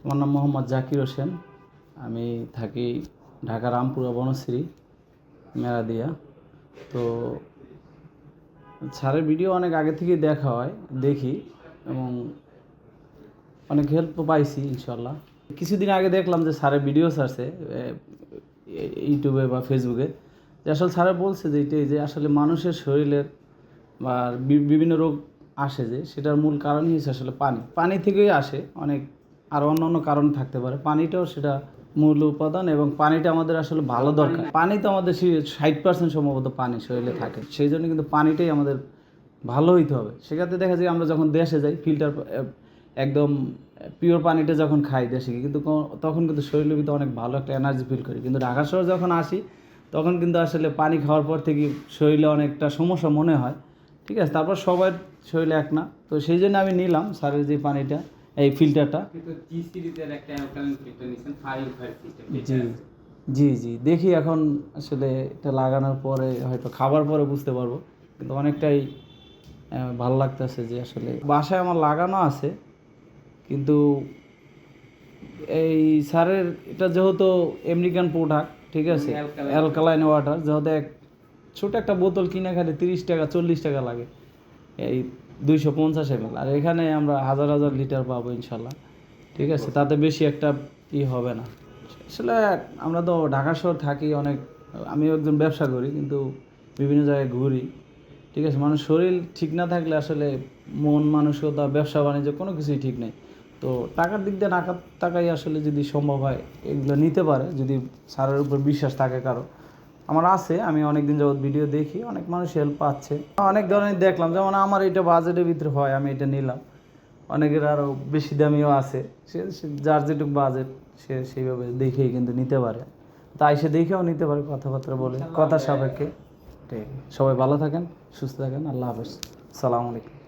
আমার নাম মোহাম্মদ জাকির হোসেন। আমি থাকি ঢাকা রামপুরা বনশ্রী মেরাদিয়া। তো স্যারের ভিডিও অনেক আগে থেকেই দেখা হয়, দেখি এবং অনেক হেল্পও পাইছি ইনশাল্লাহ। কিছুদিন আগে দেখলাম যে স্যারের ভিডিও ছাড়ছে ইউটিউবে বা ফেসবুকে, যে আসলে স্যারে বলছে যে এটাই যে আসলে মানুষের শরীরের বা বিভিন্ন রোগ আসে, যে সেটার মূল কারণই হচ্ছে আসলে পানি থেকেই আসে। অনেক আরও অন্য কারণ থাকতে পারে, পানিটাও সেটা মূল উপাদান এবং পানিটা আমাদের আসলে ভালো দরকার। পানি তো আমাদের 60% সম্ভবত পানি শরীরে থাকে, সেই জন্য কিন্তু পানিটাই আমাদের ভালো হইতে হবে। সেক্ষেত্রে দেখা যায় আমরা যখন দেশে যাই ফিল্টার একদম পিওর পানিটা যখন খাই দেশে, কিন্তু তখন কিন্তু শরীরের ভিতরে অনেক ভালো একটা এনার্জি ফিল করি। কিন্তু ঢাকা শহরে যখন আসি তখন কিন্তু আসলে পানি খাওয়ার পর থেকে শরীরে অনেকটা সমস্যা মনে হয়। ঠিক আছে, তারপর সবার শরীরে এক না, তো সেই জন্য আমি নিলাম স্যারের যে পানিটা, এই ফিল্টারটা। জি জি জি, দেখি এখন আসলে এটা লাগানোর পরে হয়তো খাবার পরে বুঝতে পারবো, কিন্তু অনেকটাই ভালো লাগতেছে যে আসলে বাসায় আমার লাগানো আছে। কিন্তু এই স্যারের এটা যেহেতু আমেরিকান প্রোডাক্ট, ঠিক আছে, অ্যালকালাইন ওয়াটার, যেহেতু ছোটো একটা বোতল কিনে খালি 30 টাকা 40 টাকা লাগে, এই 250 ml, আর এখানে আমরা হাজার হাজার লিটার পাবো ইনশাল্লাহ। ঠিক আছে, তাতে বেশি একটা হবে না। আসলে আমরা তো ঢাকা শহর থাকি অনেক, আমি একজন ব্যবসা করি, কিন্তু বিভিন্ন জায়গায় ঘুরি। ঠিক আছে, মানুষ শরীর ঠিক না থাকলে আসলে মন মানসিকতা ব্যবসা বাণিজ্য কোনো কিছুই ঠিক নেই। তো টাকার দিক দিয়ে নাকাত টাকাই আসলে যদি সম্ভব হয় এগুলো নিতে পারে, যদি স্যারের উপর বিশ্বাস থাকে কারো। আমার আছে, আমি অনেক দিন যাবত ভিডিও দেখি, অনেক মানুষ হেল্প পাচ্ছে, অনেক ধরনের দেখলাম। যেমন আমার এটা বাজেটের ভিতরে হয়, আমি এটা নিলাম। অনেকের আরও বেশি দামিও আছে, যার যেটুকু বাজেট সে সেইভাবে দেখেই কিন্তু নিতে পারে। তাই সে দেখেও নিতে পারে, কথাবার্তা বলে, কথা সাপেক্ষে। ঠিক, সবাই ভালো থাকেন, সুস্থ থাকেন, আল্লাহ হাফেজ, সালামু আলাইকুম।